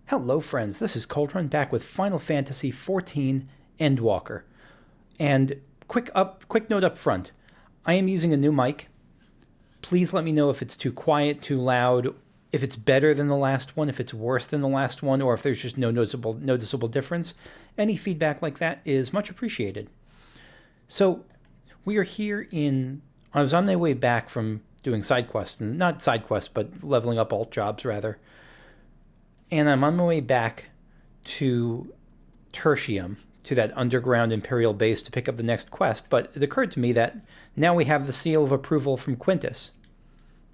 Hello friends, this is Coldrun back with Final Fantasy XIV Endwalker. And quick note up front. I am using a new mic. Please let me know if it's too quiet, too loud, if it's better than the last one, if it's worse than the last one, or if there's just no noticeable difference. Any feedback like that is much appreciated. So, we are here I was on my way back from doing side quests, not side quests, but leveling up alt jobs rather. And I'm on my way back to Tertium, to that underground Imperial base to pick up the next quest, but it occurred to me that now we have the seal of approval from Quintus.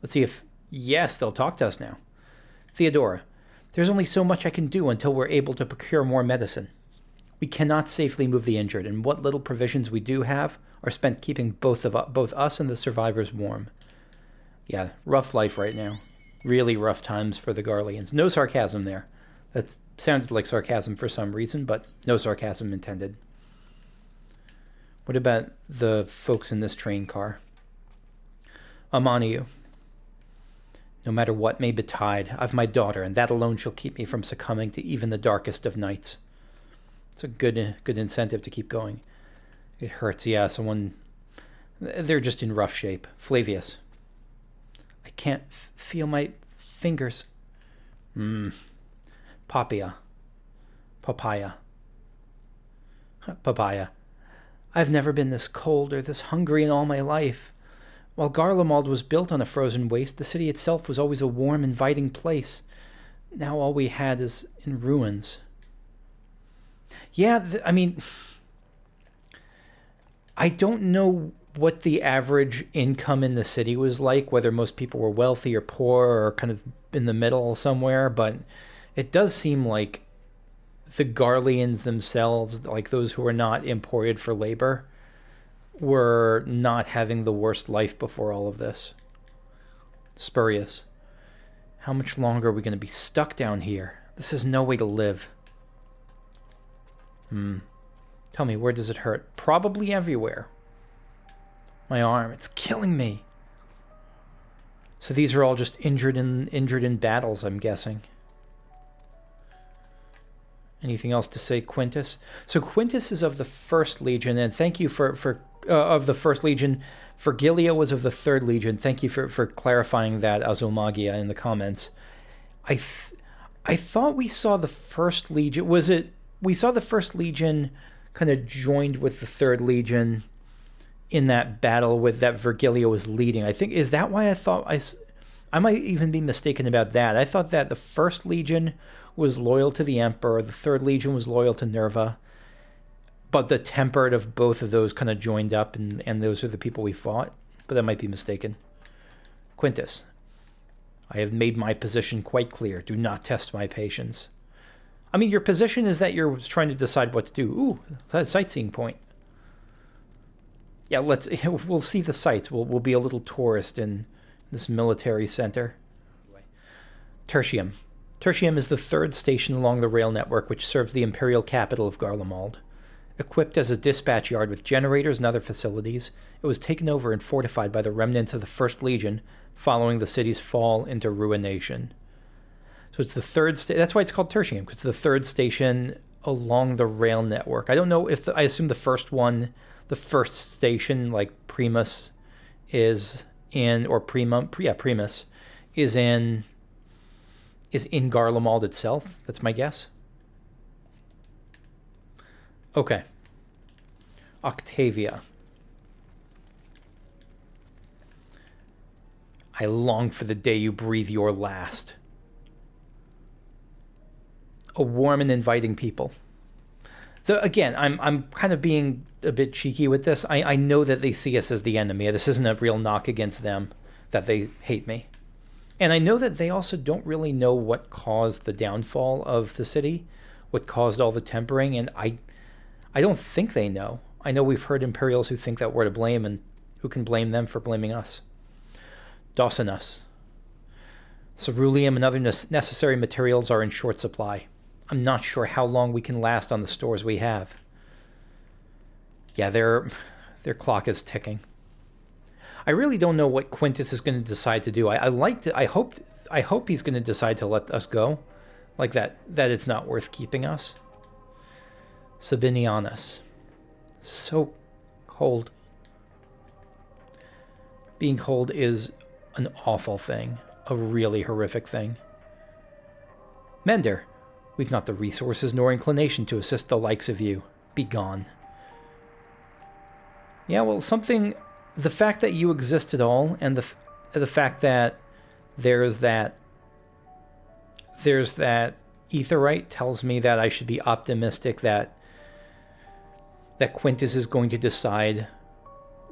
Let's see if, yes, they'll talk to us now. Theodora, there's only so much I can do until we're able to procure more medicine. We cannot safely move the injured, and what little provisions we do have are spent keeping both us and the survivors warm. Yeah, rough life right now. Really rough times for the Garleans. No sarcasm there. That sounded like sarcasm for some reason, but no sarcasm intended. What about the folks in this train car? I'm on to you. No matter what may betide, I've my daughter, and that alone shall keep me from succumbing to even the darkest of nights. It's a good incentive to keep going. It hurts, yeah, they're just in rough shape. Flavius. I can't feel my fingers. Papaya. I've never been this cold or this hungry in all my life. While Garlemald was built on a frozen waste, the city itself was always a warm, inviting place. Now all we had is in ruins. Yeah, I don't know what the average income in the city was like, whether most people were wealthy or poor or kind of in the middle somewhere, but it does seem like the Garleans themselves, like those who were not imported for labor, were not having the worst life before all of this. Spurious. How much longer are we going to be stuck down here? This is no way to live. Tell me, where does it hurt? Probably everywhere. My arm, it's killing me. So these are all just injured in battles, I'm guessing. Anything else to say, Quintus? So Quintus is of the First Legion, and thank you of the First Legion. Virgilia was of the Third Legion. Thank you for clarifying that, Azomagia, in the comments. I thought we saw the First Legion. We saw the First Legion kind of joined with the Third Legion in that battle that Virgilia was leading. I think, is that why I thought I might even be mistaken about that. I thought that the First Legion was loyal to the Emperor, the Third Legion was loyal to Nerva, but the temperate of both of those kind of joined up, and those are the people we fought. But that might be mistaken. Quintus, I have made my position quite clear. Do not test my patience. I mean, your position is that you're trying to decide what to do. Ooh, that's a sightseeing point. Yeah, we'll see the sights. We'll be a little tourist in this military center. Tertium. Tertium is the third station along the rail network which serves the imperial capital of Garlemald. Equipped as a dispatch yard with generators and other facilities, it was taken over and fortified by the remnants of the First Legion following the city's fall into ruination. So it's the third that's why it's called Tertium, because it's the third station along the rail network. I don't know if I assume the first station, like Primus, is in, or Primus is in Garlemald itself. That's my guess. Okay. Octavia. I long for the day you breathe your last. A warm and inviting people. Again, I'm kind of being a bit cheeky with this. I know that they see us as the enemy. This isn't a real knock against them, that they hate me. And I know that they also don't really know what caused the downfall of the city, what caused all the tempering, and I don't think they know. I know we've heard Imperials who think that we're to blame, and who can blame them for blaming us. Dawsonus. Ceruleum and other necessary materials are in short supply. I'm not sure how long we can last on the stores we have. Yeah, their clock is ticking. I really don't know what Quintus is going to decide to do. I hope he's going to decide to let us go. Like that it's not worth keeping us. Sabinianus. So cold. Being cold is an awful thing. A really horrific thing. Mender, we've not the resources nor inclination to assist the likes of you. Be gone. Yeah, well, the fact that you exist at all, and the fact that there's that etherite tells me that I should be optimistic that Quintus is going to decide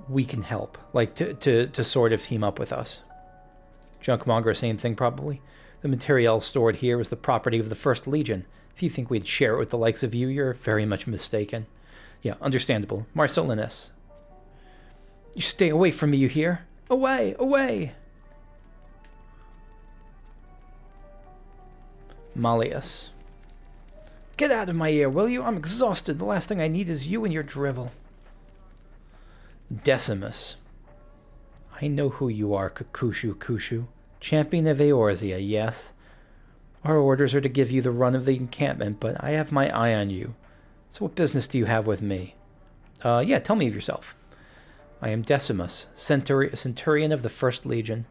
we can help, like to sort of team up with us. Junkmonger, same thing probably. The material stored here is the property of the First Legion. If you think we'd share it with the likes of you, you're very much mistaken. Yeah, understandable. Marcellinus. You stay away from me, you hear? Away, away! Malleus. Get out of my ear, will you? I'm exhausted. The last thing I need is you and your drivel. Decimus. I know who you are, Kushu. Champion of Eorzea, yes. Our orders are to give you the run of the encampment, but I have my eye on you. So what business do you have with me? Yeah, tell me of yourself. I am Decimus, Centurion of the First Legion.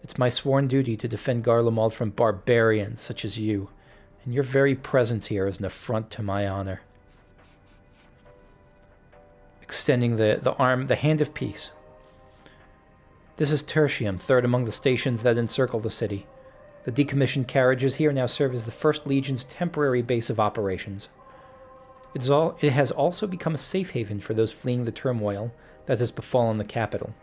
It's my sworn duty to defend Garlemald from barbarians such as you, and your very presence here is an affront to my honor. Extending the hand of peace. This is Tertium, third among the stations that encircle the city. The decommissioned carriages here now serve as the First Legion's temporary base of operations. It has also become a safe haven for those fleeing the turmoil that has befallen the capital.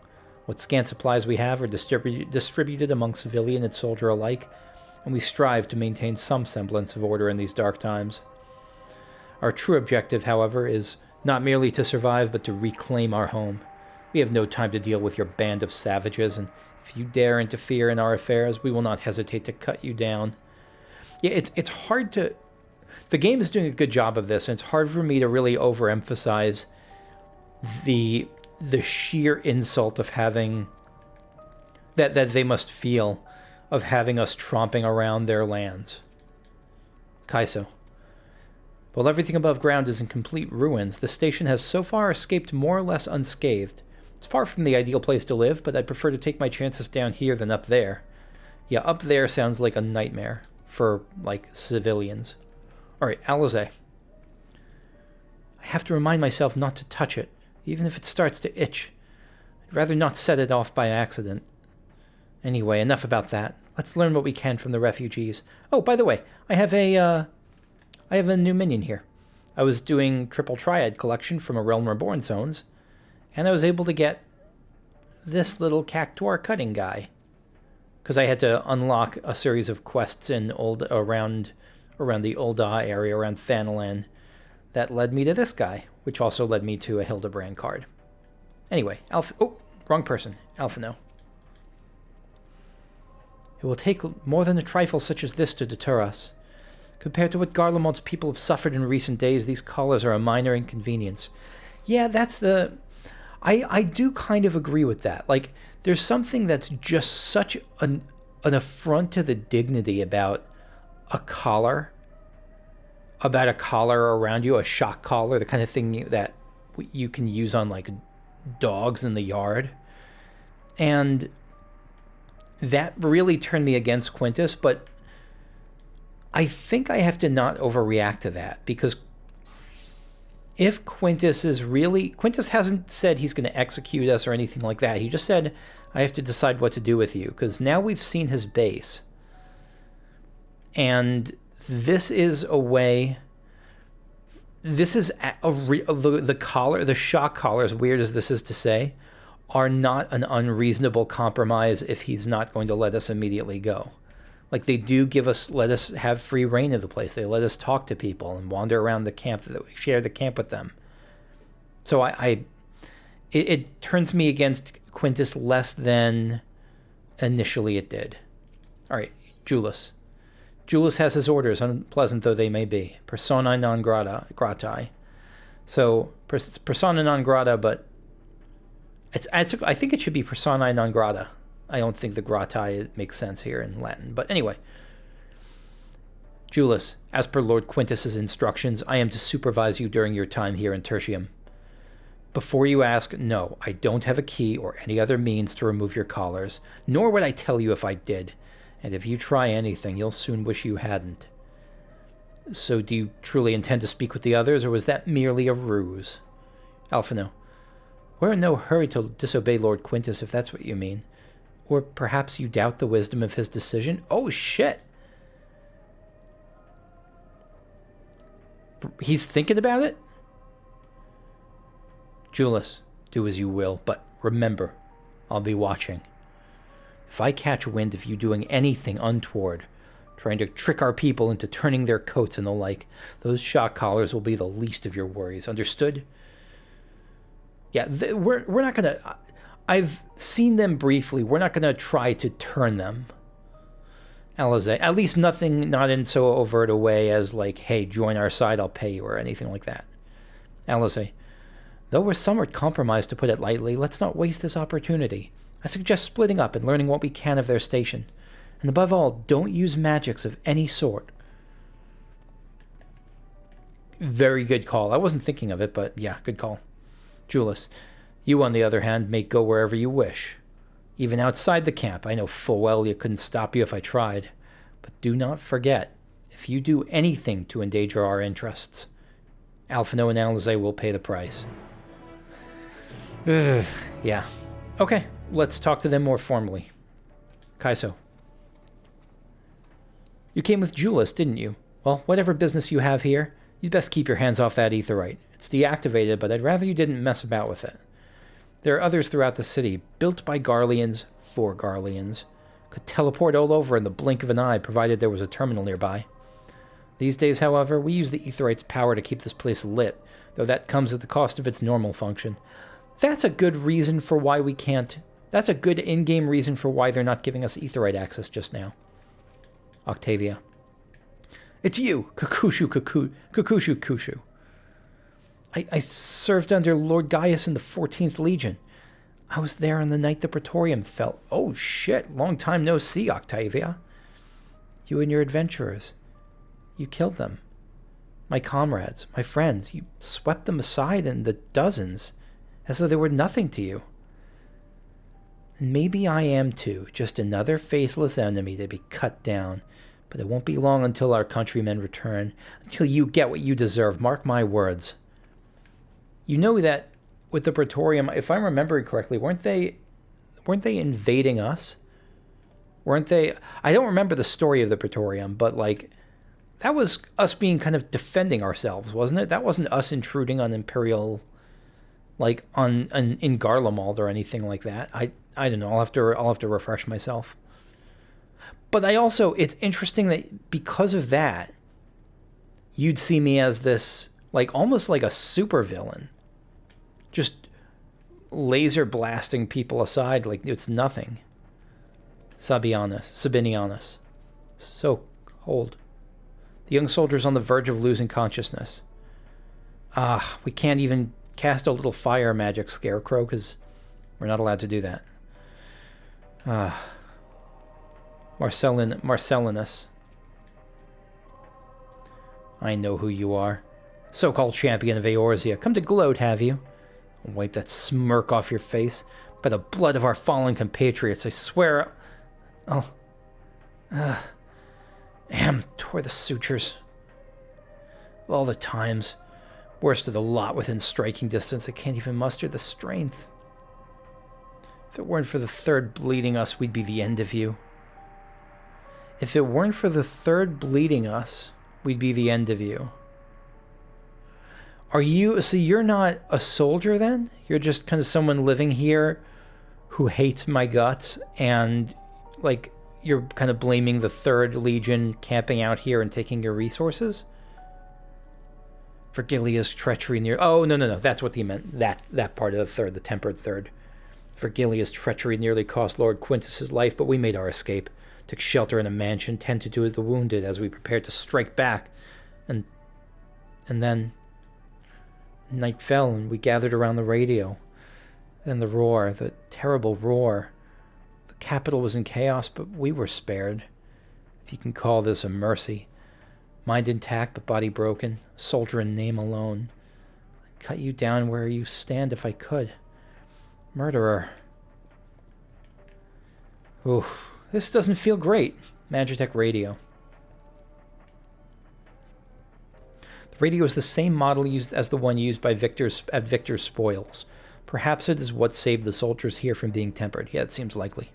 What scant supplies we have are distributed among civilian and soldier alike, and we strive to maintain some semblance of order in these dark times. Our true objective, however, is not merely to survive, but to reclaim our home. We have no time to deal with your band of savages, and if you dare interfere in our affairs, we will not hesitate to cut you down. Yeah, it's hard to... The game is doing a good job of this, and it's hard for me to really overemphasize the sheer insult of having... that they must feel of having us tromping around their lands. Kaiso. While everything above ground is in complete ruins, the station has so far escaped more or less unscathed. It's far from the ideal place to live, but I'd prefer to take my chances down here than up there. Yeah, up there sounds like a nightmare for, like, civilians. Alright, Alizé. I have to remind myself not to touch it, even if it starts to itch. I'd rather not set it off by accident. Anyway, enough about that. Let's learn what we can from the refugees. Oh, by the way, I have a new minion here. I was doing Triple Triad collection from a Realm Reborn zones, and I was able to get this little Cactuar cutting guy. Because I had to unlock a series of quests in around the Ul'dah area, around Thanalan, that led me to this guy, which also led me to a Hildebrand card. Anyway, wrong person. Alphino. It will take more than a trifle such as this to deter us. Compared to what Garlemald's people have suffered in recent days, these collars are a minor inconvenience. Yeah, that's the... I do kind of agree with that. Like, there's something that's just such an affront to the dignity about a collar. About a collar around you, a shock collar, the kind of thing that you can use on, like, dogs in the yard. And that really turned me against Quintus, but I think I have to not overreact to that, because if Quintus hasn't said he's going to execute us or anything like that. He just said, I have to decide what to do with you, because now we've seen his base. And this is a way... This is the collar, the shock collar, as weird as this is to say, are not an unreasonable compromise if he's not going to let us immediately go. Like, they do let us have free reign of the place. They let us talk to people and wander around the camp, share the camp with them. So it turns me against Quintus less than initially it did. All right, Jullus. Jullus has his orders, unpleasant though they may be. Personae non gratae. So, it's persona non grata, but I think it should be personae non grata. I don't think the Gratae makes sense here in Latin. But anyway. Jullus, as per Lord Quintus's instructions, I am to supervise you during your time here in Tertium. Before you ask, no, I don't have a key or any other means to remove your collars, nor would I tell you if I did. And if you try anything, you'll soon wish you hadn't. So do you truly intend to speak with the others, or was that merely a ruse? Alphino, we're in no hurry to disobey Lord Quintus, if that's what you mean. Or perhaps you doubt the wisdom of his decision? Oh, shit! He's thinking about it? Jullus, do as you will, but remember, I'll be watching. If I catch wind of you doing anything untoward, trying to trick our people into turning their coats and the like, those shock collars will be the least of your worries. Understood? Yeah, we're not going to... I've seen them briefly. We're not going to try to turn them. Alizé, at least nothing, not in so overt a way as like, hey, join our side, I'll pay you, or anything like that. Alizé, though we're somewhat compromised, to put it lightly, let's not waste this opportunity. I suggest splitting up and learning what we can of their station. And above all, don't use magics of any sort. Very good call. I wasn't thinking of it, but yeah, good call. Jullus, you, on the other hand, may go wherever you wish. Even outside the camp, I know full well you couldn't stop you if I tried. But do not forget, if you do anything to endanger our interests, Alphino and Alizé will pay the price. Yeah. Okay, let's talk to them more formally. Kaiso. You came with Jullus, didn't you? Well, whatever business you have here, you'd best keep your hands off that aetherite. It's deactivated, but I'd rather you didn't mess about with it. There are others throughout the city, built by Garleans, for Garleans. Could teleport all over in the blink of an eye, provided there was a terminal nearby. These days, however, we use the aetherite's power to keep this place lit, though that comes at the cost of its normal function. That's a good reason for why we can't... That's a good in-game reason for why they're not giving us aetherite access just now. Octavia. It's you, Kukushu. I served under Lord Gaius in the 14th Legion. I was there on the night the Praetorium fell. Oh, shit. Long time no see, Octavia. You and your adventurers. You killed them. My comrades, my friends. You swept them aside in the dozens, as though they were nothing to you. And maybe I am too, just another faceless enemy to be cut down. But it won't be long until our countrymen return, until you get what you deserve. Mark my words. You know that with the Praetorium, if I'm remembering correctly, weren't they invading us? Weren't they? I don't remember the story of the Praetorium, but like that was us being kind of defending ourselves, wasn't it? That wasn't us intruding on Imperial, like in Garlemald or anything like that. I don't know. I'll have to refresh myself. But it's interesting that because of that, you'd see me as this like almost like a supervillain. Just laser blasting people aside like it's nothing. Sabinianus. So cold. The young soldier's on the verge of losing consciousness. We can't even cast a little fire magic scarecrow because we're not allowed to do that. Marcellinus. I know who you are. So-called champion of Eorzea. Come to gloat, have you? I'll wipe that smirk off your face. By the blood of our fallen compatriots, I swear... tore the sutures. Of all the times. Worst of the lot within striking distance, I can't even muster the strength. If it weren't for the third bleeding us, we'd be the end of you. If it weren't for the third bleeding us, we'd be the end of you. So you're not a soldier then? You're just kind of someone living here who hates my guts, and like you're kind of blaming the 3rd Legion camping out here and taking your resources? Vergilia's treachery near... Oh, no. That's what he meant. That part of the 3rd, the tempered 3rd. Vergilia's treachery nearly cost Lord Quintus's life, but we made our escape. Took shelter in a mansion, tended to the wounded as we prepared to strike back. And then... night fell, and we gathered around the radio. Then the roar, the terrible roar. The capital was in chaos, but we were spared. If you can call this a mercy. Mind intact, but body broken. Soldier in name alone. I'd cut you down where you stand if I could. Murderer. Ooh, this doesn't feel great. Magitech radio. The radio is the same model used as the one used by Victor's at Victor's spoils. Perhaps it is what saved the soldiers here from being tempered. Yeah, it seems likely.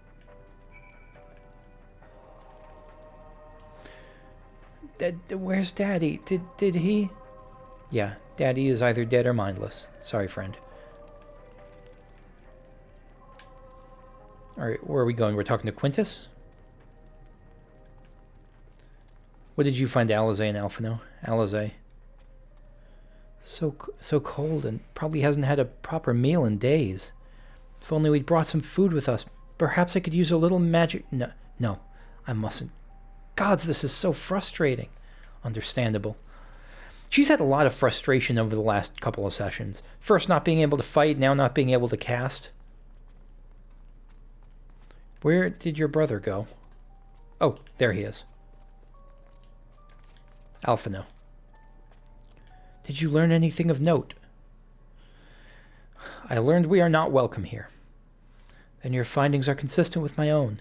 Where's Daddy? Did he? Yeah, Daddy is either dead or mindless. Sorry, friend. Alright, where are we going? We're talking to Quintus? What did you find Alizé and Alphino? Alizé. So cold and probably hasn't had a proper meal in days. If only we'd brought some food with us. Perhaps I could use a little magic... No, I mustn't. Gods, this is so frustrating. Understandable. She's had a lot of frustration over the last couple of sessions. First not being able to fight, now not being able to cast. Where did your brother go? Oh, there he is. Alphino. Did you learn anything of note? I learned we are not welcome here. Then your findings are consistent with my own.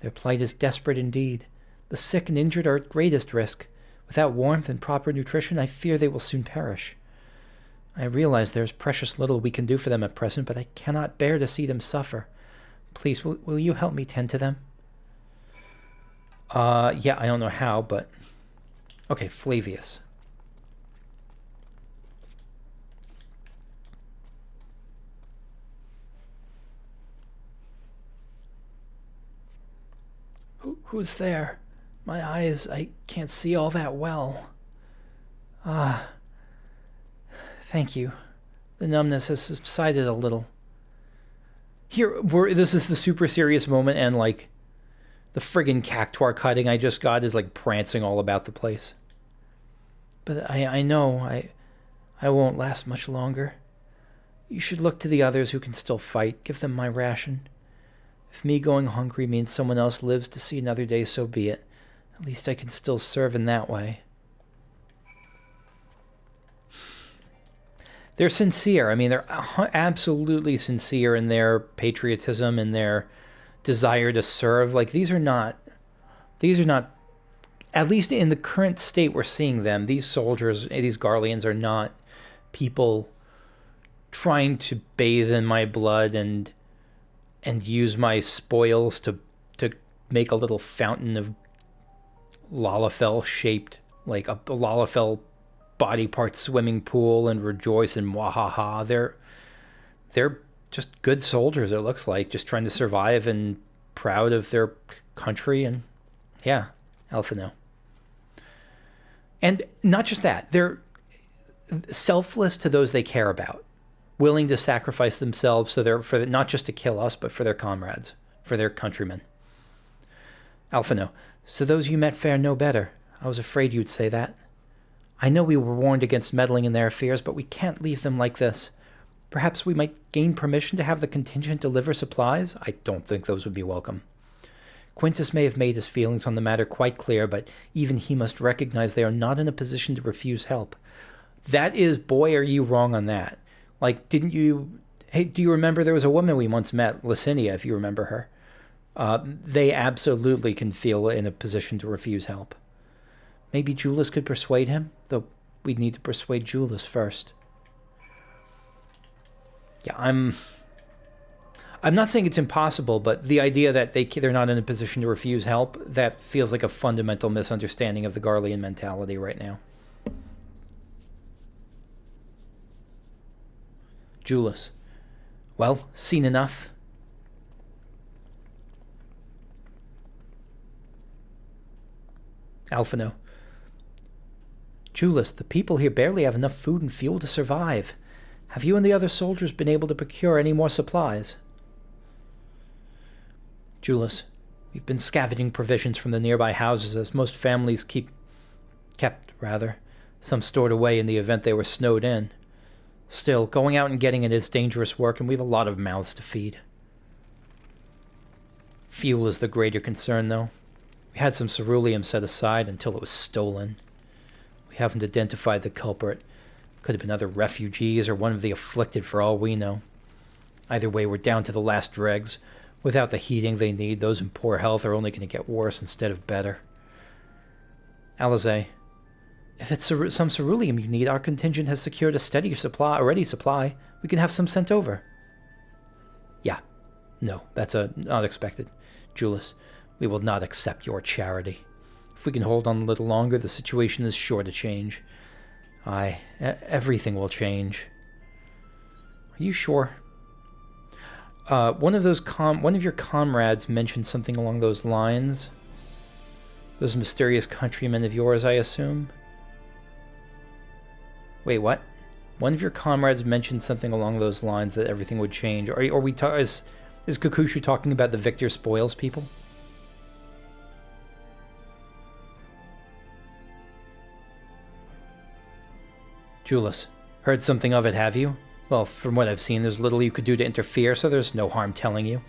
Their plight is desperate indeed. The sick and injured are at greatest risk. Without warmth and proper nutrition, I fear they will soon perish. I realize there is precious little we can do for them at present, but I cannot bear to see them suffer. Please, will you help me tend to them? Yeah, I don't know how, but... Okay, Flavius. Who's there? My eyes, I can't see all that well. Thank you. The numbness has subsided a little. This is the super serious moment, and, like, the friggin' cactuar cutting I just got is, like, prancing all about the place. But I know I won't last much longer. You should look to the others who can still fight. Give them my ration. If me going hungry means someone else lives to see another day, so be it. At least I can still serve in that way. They're sincere. I mean, they're absolutely sincere in their patriotism and their desire to serve. Like, these are not, at least in the current state we're seeing them, these soldiers, these Garleans are not people trying to bathe in my blood and use my spoils to make a little fountain of Lalafell shaped, like a Lalafell body part swimming pool, and rejoice and wahaha. They're just good soldiers, it looks like, just trying to survive and proud of their country. And yeah, Alphino. And not just that, they're selfless to those they care about, willing to sacrifice themselves for not just to kill us, but for their comrades, for their countrymen. Alphino. So those you met fare no better. I was afraid you'd say that. I know we were warned against meddling in their affairs, but we can't leave them like this. Perhaps we might gain permission to have the contingent deliver supplies? I don't think those would be welcome. Quintus may have made his feelings on the matter quite clear, but even he must recognize they are not in a position to refuse help. That is, boy, are you wrong on that. Like, do you remember there was a woman we once met, Licinia, if you remember her? They absolutely can feel in a position to refuse help. Maybe Jullus could persuade him, though we'd need to persuade Jullus first. Yeah, I'm not saying it's impossible, but the idea that they're not in a position to refuse help, that feels like a fundamental misunderstanding of the Garlean mentality right now. Jullus. Well, seen enough. Alphino. Jullus, the people here barely have enough food and fuel to survive. Have you and the other soldiers been able to procure any more supplies? Jullus, we've been scavenging provisions from the nearby houses, as most families kept, some stored away in the event they were snowed in. Still, going out and getting it is dangerous work, and we have a lot of mouths to feed. Fuel is the greater concern, though. We had some ceruleum set aside until it was stolen. We haven't identified the culprit. Could have been other refugees or one of the afflicted for all we know. Either way, we're down to the last dregs. Without the heating they need, those in poor health are only going to get worse instead of better. Alize, if it's some ceruleum you need, our contingent has secured a ready supply. We can have some sent over. Yeah. No, that's unexpected. Jullus, we will not accept your charity. If we can hold on a little longer, the situation is sure to change. Aye, everything will change. Are you sure? One of your comrades mentioned something along those lines. Those mysterious countrymen of yours, I assume? Wait, what? One of your comrades mentioned something along those lines that everything would change. Is Kakushu talking about the victor spoils people? Jullus, heard something of it, have you? Well, from what I've seen, there's little you could do to interfere, so there's no harm telling you.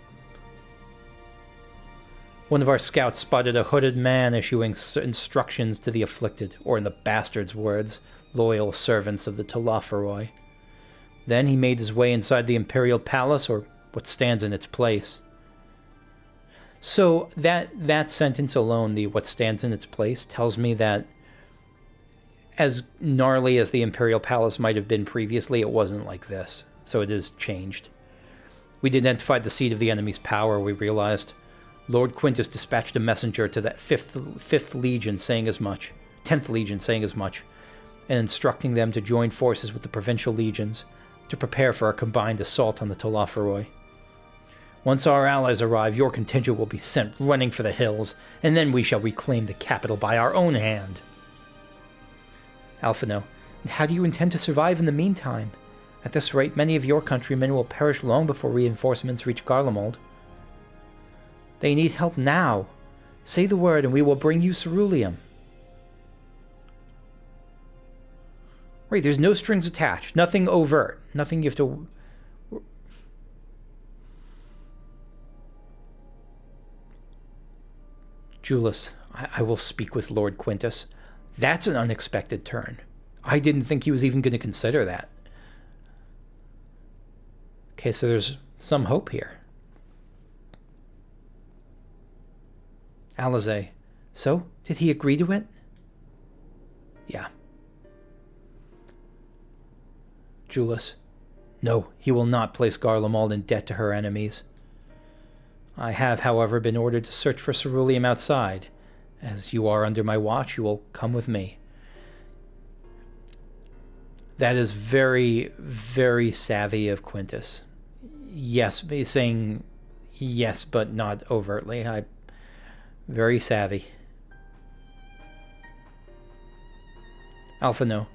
One of our scouts spotted a hooded man issuing instructions to the afflicted, or in the bastard's words, loyal servants of the Telophoroi. Then he made his way inside the imperial palace, or what stands in its place. So that sentence alone, the what stands in its place, tells me that as gnarly as the imperial palace might have been previously, it wasn't like this. So it is changed. We'd identified the seat of the enemy's power, we realized. Lord Quintus dispatched a messenger to that 5th Legion saying as much, 10th Legion saying as much, and instructing them to join forces with the provincial legions to prepare for a combined assault on the Telophoroi. Once our allies arrive, your contingent will be sent running for the hills, and then we shall reclaim the capital by our own hand. Alphino, and how do you intend to survive in the meantime? At this rate, many of your countrymen will perish long before reinforcements reach Garlemald. They need help now. Say the word and we will bring you ceruleum. Right, there's no strings attached. Nothing overt. Nothing you have to... Jullus, I will speak with Lord Quintus. That's an unexpected turn. I didn't think he was even going to consider that. Okay, so there's some hope here. Alize, so, did he agree to it? Yeah. Jullus, no, he will not place Garlemald in debt to her enemies. I have, however, been ordered to search for ceruleum outside. As you are under my watch, you will come with me. That is very, very savvy of Quintus. Yes, saying yes, but not overtly. Very savvy. Alphino.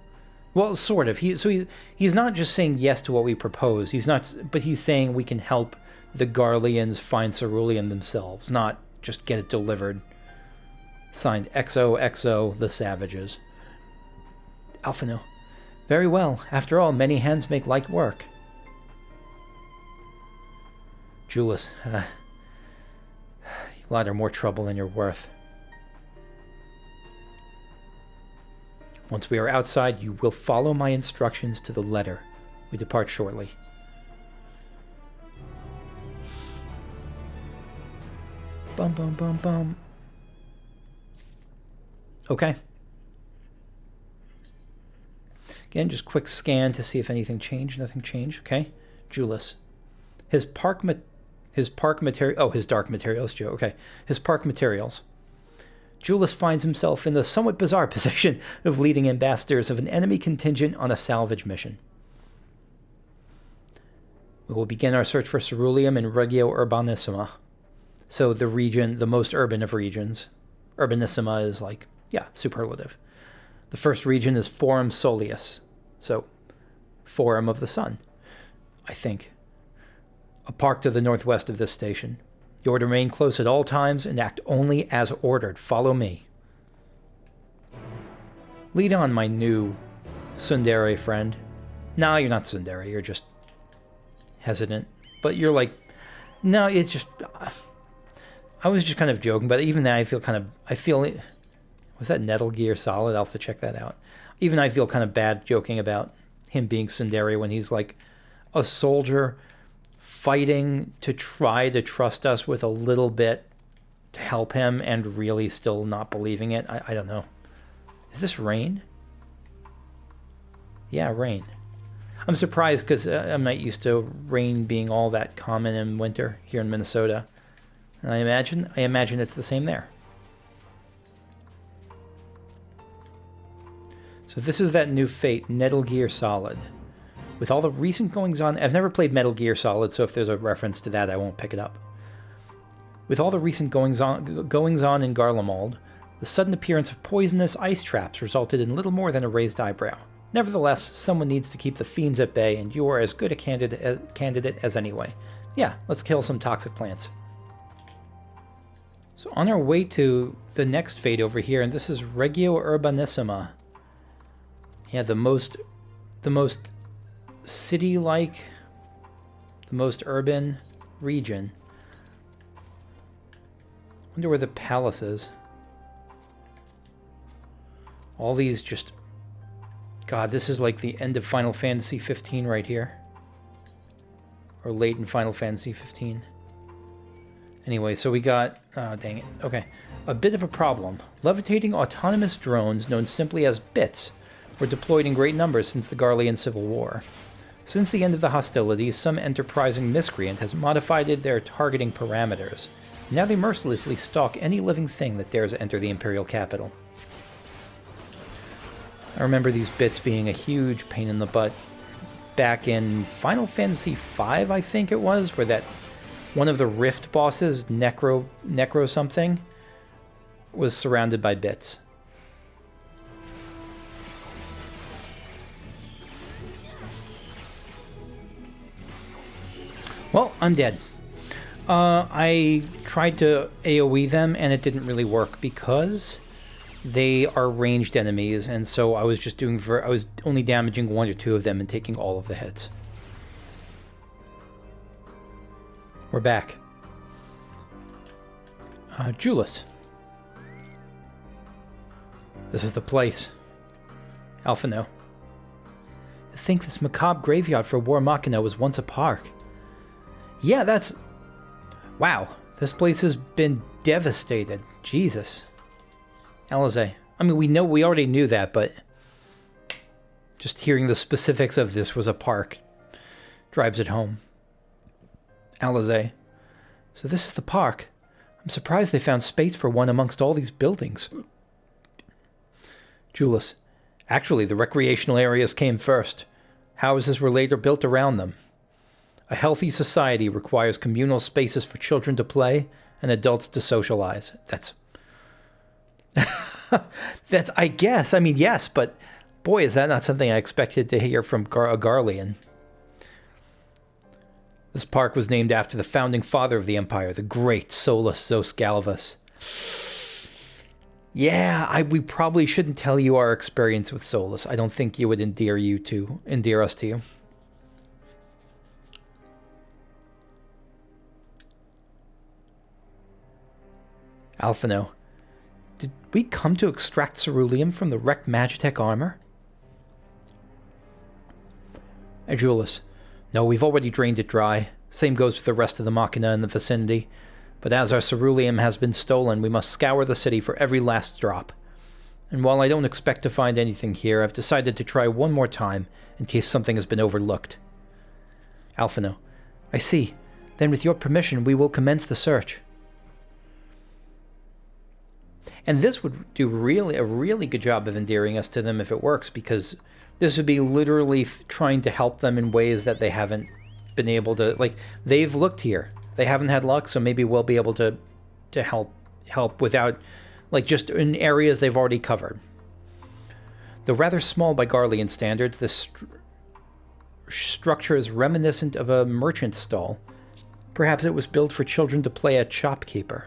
Well, sort of. He's not just saying yes to what we propose. But he's saying we can help the Garleans find ceruleum themselves, not just get it delivered. Signed, XOXO, the Savages. Alphino. Very well. After all, many hands make light work. Jullus. You lot are more trouble than you're worth. Once we are outside, you will follow my instructions to the letter. We depart shortly. Bum, bum, bum, bum. Okay. Again, just quick scan to see if anything changed. Nothing changed. Okay. Jullus. His dark materials, Joe. Okay. His park materials. Jullus finds himself in the somewhat bizarre position of leading ambassadors of an enemy contingent on a salvage mission. We will begin our search for ceruleum in Regio Urbanissima. So the region, the most urban of regions. Urbanissima is like, yeah, superlative. The first region is Forum Solius. So, Forum of the Sun, I think. A park to the northwest of this station. You are to remain close at all times and act only as ordered. Follow me. Lead on, my new tsundere friend. No, you're not tsundere. You're just hesitant. But you're like, no, it's just... I was just kind of joking, but even that I feel Was that Nettle Gear Solid? I'll have to check that out. Even I feel kind of bad joking about him being tsundere when he's like a soldier fighting to try to trust us with a little bit to help him and really still not believing it. I don't know. Is this rain? Yeah, rain. I'm surprised because I'm not used to rain being all that common in winter here in Minnesota. And I imagine it's the same there. So this is that new fate, Metal Gear Solid. With all the recent goings-on... I've never played Metal Gear Solid, so if there's a reference to that, I won't pick it up. With all the recent goings-on in Garlemald, the sudden appearance of poisonous ice traps resulted in little more than a raised eyebrow. Nevertheless, someone needs to keep the fiends at bay, and you are as good a candidate as anyway. Yeah, let's kill some toxic plants. So on our way to the next fate over here, and this is Regio Urbanissima. Yeah, the most city-like, the most urban region. Wonder where the palace is. All these just... God, this is like the end of Final Fantasy XV right here. Or late in Final Fantasy XV. Anyway, so we got... Oh, dang it. Okay. A bit of a problem. Levitating autonomous drones, known simply as bits, were deployed in great numbers since the Garlean Civil War. Since the end of the hostilities, some enterprising miscreant has modified their targeting parameters. Now they mercilessly stalk any living thing that dares enter the Imperial capital. I remember these bits being a huge pain in the butt back in Final Fantasy V, I think it was, where that one of the Rift bosses, Necro something, was surrounded by bits. Well, I'm dead. I tried to AoE them, and it didn't really work because they are ranged enemies, and so I was just I was only damaging one or two of them and taking all of the hits. We're back. Jullus. This is the place. Alphino. To think this macabre graveyard for War Machina was once a park. Yeah, that's... Wow, this place has been devastated. Jesus. Alize. I mean, we already knew that, but just hearing the specifics of this was a park drives it home. Alize. So this is the park. I'm surprised they found space for one amongst all these buildings. Jullus. Actually, the recreational areas came first. Houses were later built around them. A healthy society requires communal spaces for children to play and adults to socialize. That's... That's, I guess. I mean, yes, but boy, is that not something I expected to hear from a Garlean. This park was named after the founding father of the Empire, the great Solus Zosgalvus. Yeah, we probably shouldn't tell you our experience with Solus. I don't think you would endear us to you. Alphino. Did we come to extract ceruleum from the wrecked Magitech armor? Jullus. No, we've already drained it dry. Same goes for the rest of the Machina in the vicinity. But as our ceruleum has been stolen, we must scour the city for every last drop. And while I don't expect to find anything here, I've decided to try one more time, in case something has been overlooked. Alphino. I see. Then with your permission, we will commence the search. And this would do a really good job of endearing us to them if it works, because this would be literally trying to help them in ways that they haven't been able to... Like, they've looked here. They haven't had luck, so maybe we'll be able to help without... Like, just in areas they've already covered. Though rather small by Garlean standards, this structure is reminiscent of a merchant stall. Perhaps it was built for children to play at shopkeeper.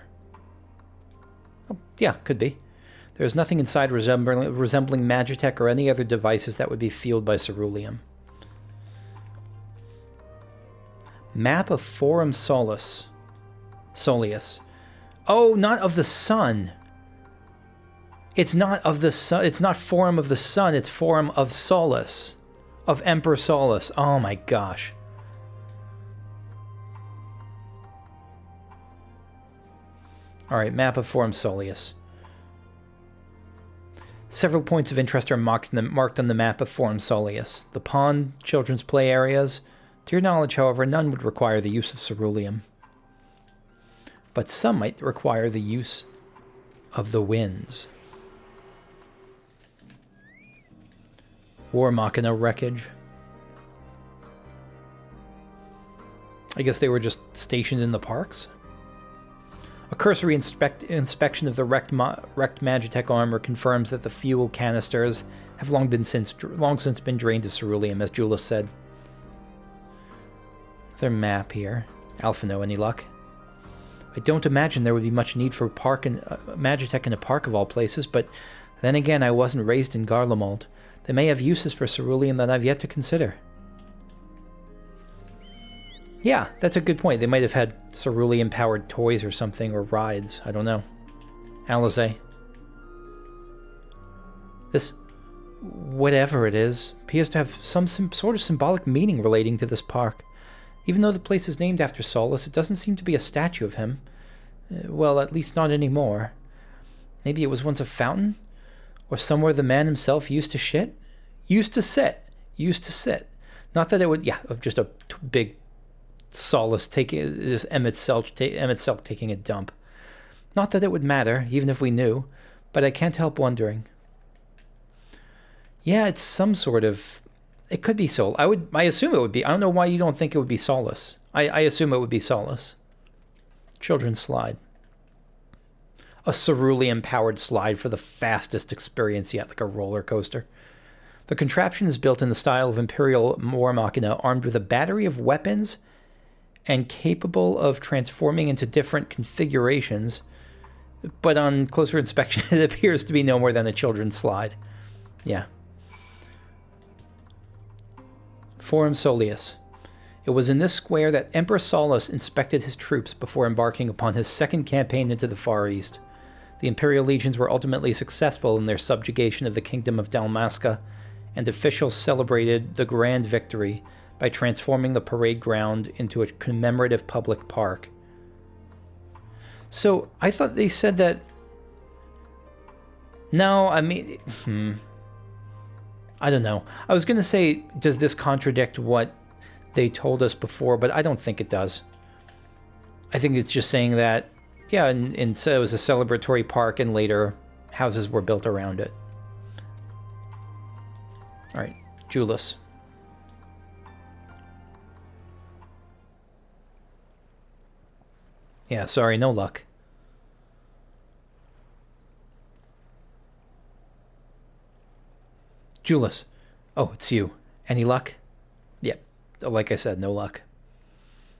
Oh, yeah, could be. There's nothing inside resembling Magitech or any other devices that would be fueled by ceruleum. Map of Forum Solius. Oh, not of the sun. It's not of the sun. It's not Forum of the Sun. It's Forum of Solus. Of Emperor Solus. Oh my gosh. Alright, map of Forum Solius. Several points of interest are marked on the map of Forum Solius. The pond, children's play areas. To your knowledge, however, none would require the use of ceruleum. But some might require the use of the winds. War Machina wreckage. I guess they were just stationed in the parks? A cursory inspection of the wrecked Magitech armor confirms that the fuel canisters have long since been drained of ceruleum, as Jullus said. Their map here. Alphino, any luck? I don't imagine there would be much need for Magitech in a park of all places, but then again, I wasn't raised in Garlemald. They may have uses for ceruleum that I've yet to consider. Yeah, that's a good point. They might have had ceruleum-powered toys or something, or rides. I don't know. Alizé. This, whatever it is, appears to have some sort of symbolic meaning relating to this park. Even though the place is named after Solus, it doesn't seem to be a statue of him. Well, at least not anymore. Maybe it was once a fountain? Or somewhere the man himself used to shit? Used to sit. Not that it would, yeah, just a big Solus taking, this Emmett Selk taking a dump. Not that it would matter, even if we knew, but I can't help wondering. Yeah, it's some sort of, it could be Sol. I assume it would be. I don't know why you don't think it would be Solus. I assume it would be Solus. Children's slide. A ceruleum-powered slide for the fastest experience yet, like a roller coaster. The contraption is built in the style of Imperial War Machina, armed with a battery of weapons and capable of transforming into different configurations, but on closer inspection it appears to be no more than a children's slide. Yeah. Forum Solius. It was in this square that Emperor Solus inspected his troops before embarking upon his second campaign into the Far East. The Imperial legions were ultimately successful in their subjugation of the Kingdom of Dalmasca, and officials celebrated the grand victory by transforming the parade ground into a commemorative public park. So, I thought they said that... No, I mean... I don't know. I was going to say, does this contradict what they told us before, but I don't think it does. I think it's just saying that, yeah, and so it was a celebratory park, and later houses were built around it. Alright, Jullus. Yeah, sorry, no luck. Jullus. Oh, it's you. Any luck? Yep. Like I said, no luck.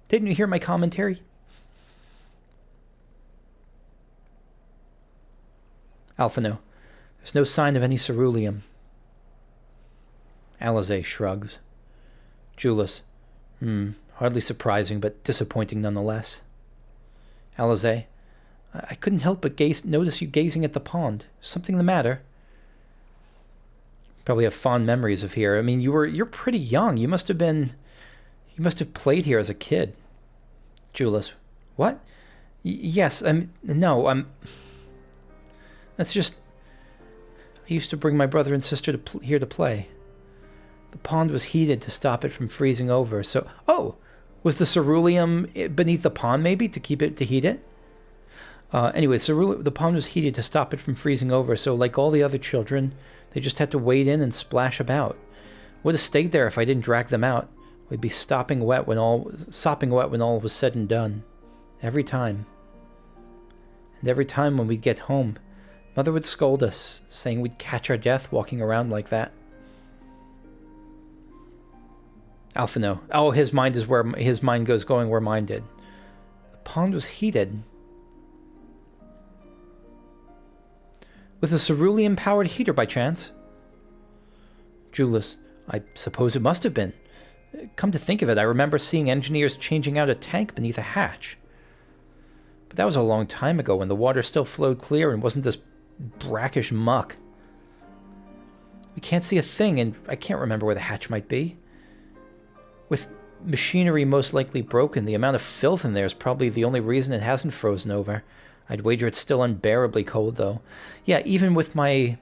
Didn't you hear my commentary? Alphino. There's no sign of any ceruleum. Alizé shrugs. Jullus. Hardly surprising, but disappointing nonetheless. Alizé. I couldn't help but notice you gazing at the pond. Something the matter? Probably have fond memories of here. I mean, you're pretty young. You must have played here as a kid. Jullus. What? Yes, that's just... I used to bring my brother and sister here to play. The pond was heated to stop it from freezing over, so... Oh! Was the ceruleum beneath the pond, maybe, to heat it? Anyway, the pond was heated to stop it from freezing over, so like all the other children, they just had to wade in and splash about. Would have stayed there if I didn't drag them out. We'd be sopping wet when all was said and done. Every time. And every time when we'd get home, Mother would scold us, saying we'd catch our death walking around like that. Alphino. Oh, his mind goes going where mine did. The pond was heated. With a ceruleum-powered heater, by chance? Jullus. I suppose it must have been. Come to think of it, I remember seeing engineers changing out a tank beneath a hatch. But that was a long time ago, when the water still flowed clear and wasn't this brackish muck. We can't see a thing, and I can't remember where the hatch might be. With machinery most likely broken, the amount of filth in there is probably the only reason it hasn't frozen over. I'd wager it's still unbearably cold, though. Yeah, even with my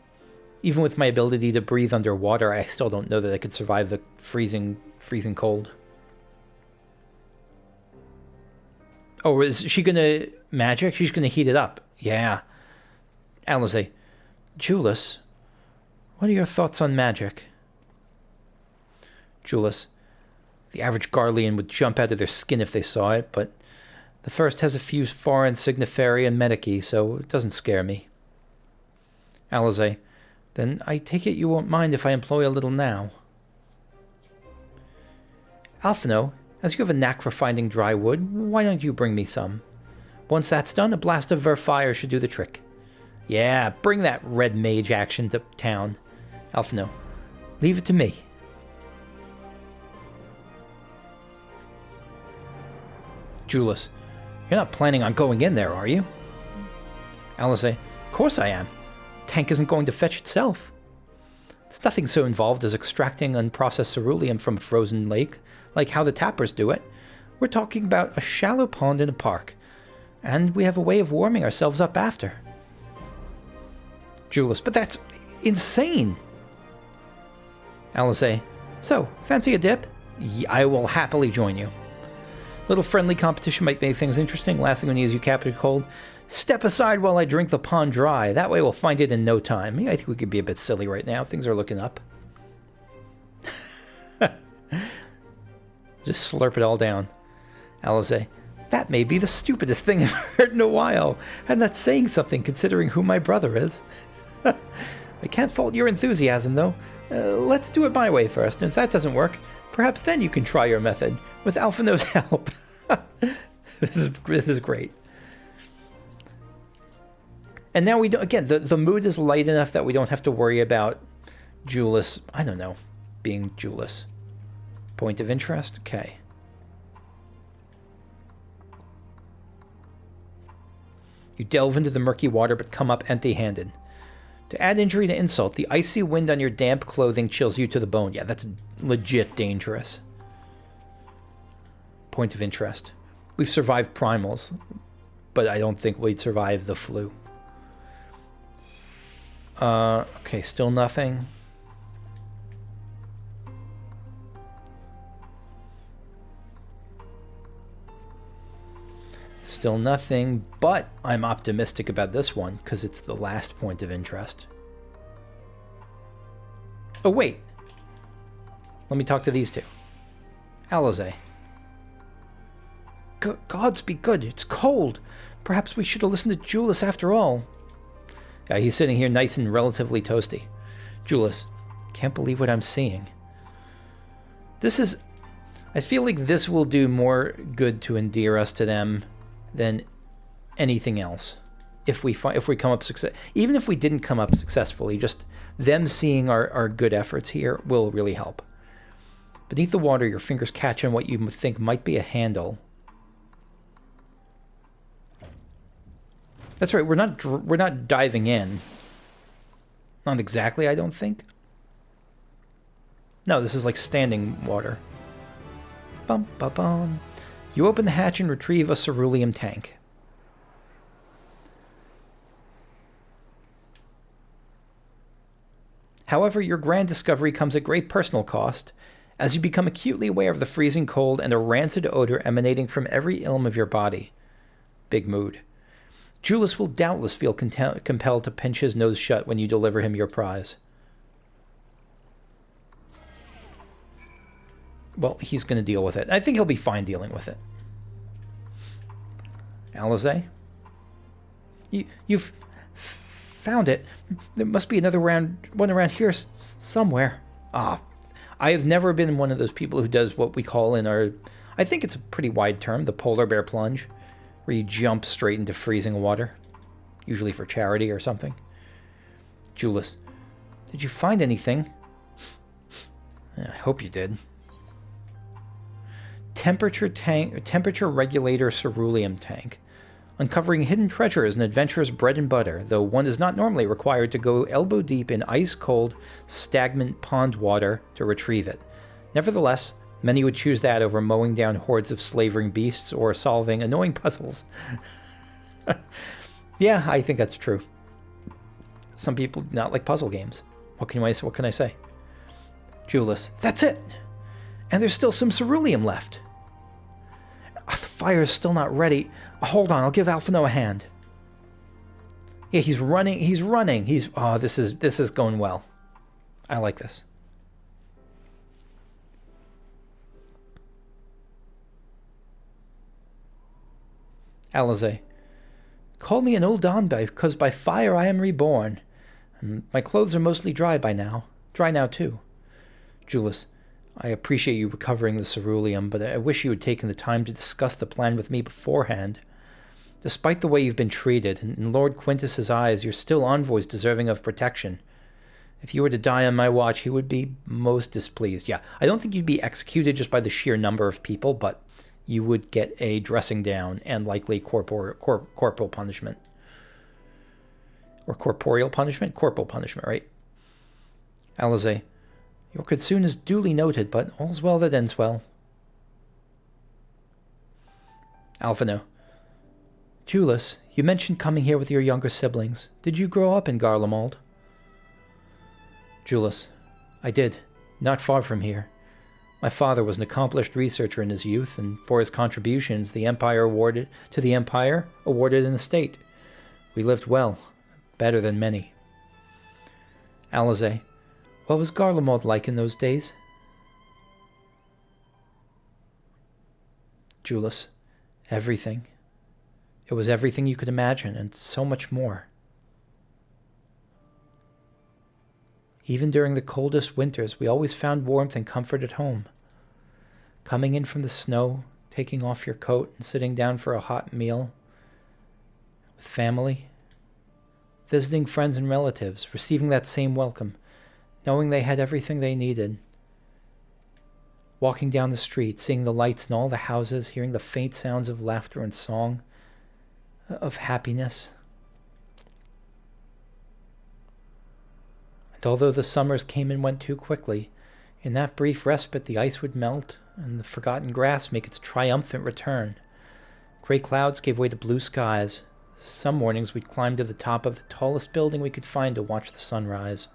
ability to breathe underwater, I still don't know that I could survive the freezing cold. Oh, is she gonna magic? She's gonna heat it up. Yeah. Alize, Jullus, what are your thoughts on magic? Jullus, the average Garlean would jump out of their skin if they saw it, but the first has a few foreign signiferi and medici, so it doesn't scare me. Alize, then I take it you won't mind if I employ a little now. Alphino, as you have a knack for finding dry wood, why don't you bring me some? Once that's done, a blast of fire should do the trick. Yeah, bring that red mage action to town. Alphino, leave it to me. Jullus, you're not planning on going in there, are you? Alize, of course I am. Tank isn't going to fetch itself. It's nothing so involved as extracting unprocessed ceruleum from a frozen lake, like how the tappers do it. We're talking about a shallow pond in a park, and we have a way of warming ourselves up after. Jullus, but that's insane! Alize, so, fancy a dip? I will happily join you. Little friendly competition might make things interesting. Last thing we need is you capture cold. Step aside while I drink the pond dry. That way we'll find it in no time. I think we could be a bit silly right now. Things are looking up. Just slurp it all down. Alize, that may be the stupidest thing I've heard in a while. And that's saying something considering who my brother is. I can't fault your enthusiasm, though. Let's do it my way first, and if that doesn't work, perhaps then you can try your method, with Alphino's help. This is great. And now we don't, again, the mood is light enough that we don't have to worry about Jullus, I don't know, being Jullus. Point of interest? Okay. You delve into the murky water but come up empty-handed. To add injury to insult, the icy wind on your damp clothing chills you to the bone. Yeah, that's legit dangerous. Point of interest. We've survived primals, but I don't think we'd survive the flu. Okay, still nothing. Still nothing, but I'm optimistic about this one because it's the last point of interest. Oh, wait. Let me talk to these two. Alize. Gods be good, it's cold. Perhaps we should have listened to Jullus after all. Yeah, he's sitting here nice and relatively toasty. Jullus, can't believe what I'm seeing. This is... I feel like this will do more good to endear us to them than anything else. If we come up success, even if we didn't come up successfully, just them seeing our good efforts here will really help. Beneath the water, your fingers catch on what you think might be a handle. That's right. We're not diving in. Not exactly, I don't think. No, this is like standing water. Bum bum bum. You open the hatch and retrieve a ceruleum tank. However, your grand discovery comes at great personal cost, as you become acutely aware of the freezing cold and a rancid odor emanating from every ilm of your body. Big mood. Jullus will doubtless feel compelled to pinch his nose shut when you deliver him your prize. Well, he's going to deal with it. I think he'll be fine dealing with it. Alize? You've found it. There must be another one around here somewhere. Ah, I have never been one of those people who does what we call in our... I think it's a pretty wide term, the polar bear plunge, where you jump straight into freezing water, usually for charity or something. Jullus, did you find anything? I hope you did. Temperature regulator ceruleum tank. Uncovering hidden treasure is an adventurer's bread and butter, though one is not normally required to go elbow deep in ice-cold, stagnant pond water to retrieve it. Nevertheless, many would choose that over mowing down hordes of slavering beasts or solving annoying puzzles. Yeah, I think that's true. Some people do not like puzzle games. What can I say? Jullus, that's it! And there's still some ceruleum left. The fire is still not ready. Hold on, I'll give Alphino a hand. Yeah, he's running. This is going well. I like this. Alize, call me an old Don because by fire I am reborn. And my clothes are mostly dry by now. Dry now too. Jullus, I appreciate you recovering the ceruleum, but I wish you had taken the time to discuss the plan with me beforehand. Despite the way you've been treated, in Lord Quintus's eyes, you're still envoys deserving of protection. If you were to die on my watch, he would be most displeased. Yeah, I don't think you'd be executed just by the sheer number of people, but you would get a dressing down and likely corporal punishment. Or corporeal punishment? Corporal punishment, right? Alize, your concern is duly noted, but all's well that ends well. Alphino, Jullus, you mentioned coming here with your younger siblings. Did you grow up in Garlemald? Jullus, I did, not far from here. My father was an accomplished researcher in his youth, and for his contributions, the Empire awarded an estate. We lived well, better than many. Alize, what was Garlemald like in those days? Jullus, everything. It was everything you could imagine, and so much more. Even during the coldest winters, we always found warmth and comfort at home. Coming in from the snow, taking off your coat, and sitting down for a hot meal with family. Visiting friends and relatives, receiving that same welcome, knowing they had everything they needed. Walking down the street, seeing the lights in all the houses, hearing the faint sounds of laughter and song, of happiness. And although the summers came and went too quickly, in that brief respite the ice would melt and the forgotten grass make its triumphant return. Gray clouds gave way to blue skies. Some mornings we'd climb to the top of the tallest building we could find to watch the sunrise.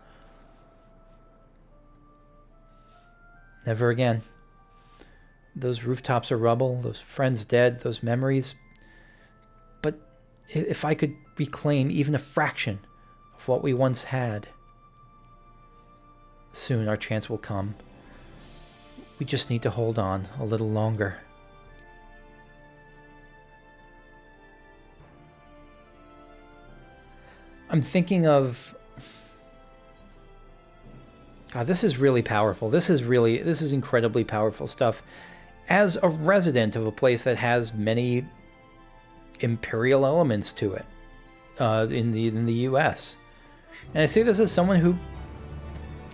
Never again. Those rooftops are rubble, those friends dead, those memories. But if I could reclaim even a fraction of what we once had, soon our chance will come. We just need to hold on a little longer. I'm thinking of... God, this is really powerful. This is incredibly powerful stuff. As a resident of a place that has many imperial elements to it, in the U.S. And I say this as someone who,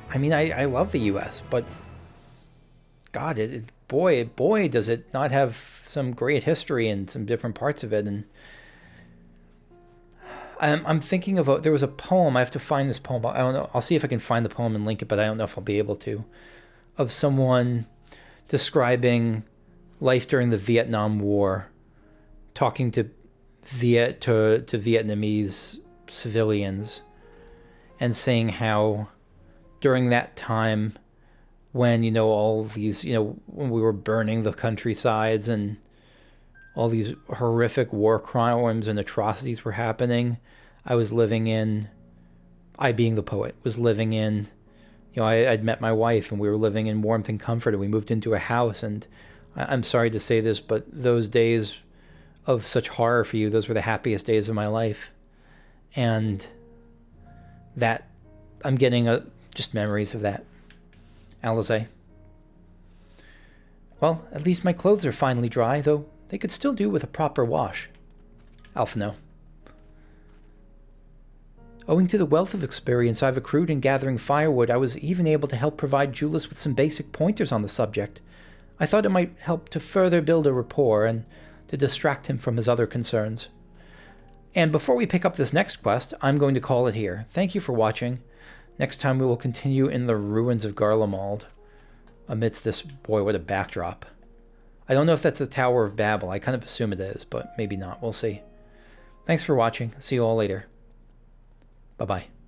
I mean, I love the U.S., but God, boy, does it not have some great history in some different parts of it. And I'm thinking of there was a poem. I have to find this poem. I don't know. I'll see if I can find the poem and link it, but I don't know if I'll be able to. Of someone describing life during the Vietnam War, talking to Vietnamese civilians, and saying how during that time, when all these when we were burning the countrysides and all these horrific war crimes and atrocities were happening, I being the poet, was living in, I'd met my wife and we were living in warmth and comfort, and we moved into a house, and I'm sorry to say this, but those days of such horror for you, those were the happiest days of my life. And that, I'm getting just memories of that. Alize. Well, at least my clothes are finally dry, though they could still do with a proper wash. Alphino. Owing to the wealth of experience I've accrued in gathering firewood, I was even able to help provide Jullus with some basic pointers on the subject. I thought it might help to further build a rapport and to distract him from his other concerns. And before we pick up this next quest, I'm going to call it here. Thank you for watching. Next time we will continue in the ruins of Garlemald, amidst this, boy, what a backdrop. I don't know if that's the Tower of Babel. I kind of assume it is, but maybe not. We'll see. Thanks for watching. See you all later. Bye-bye.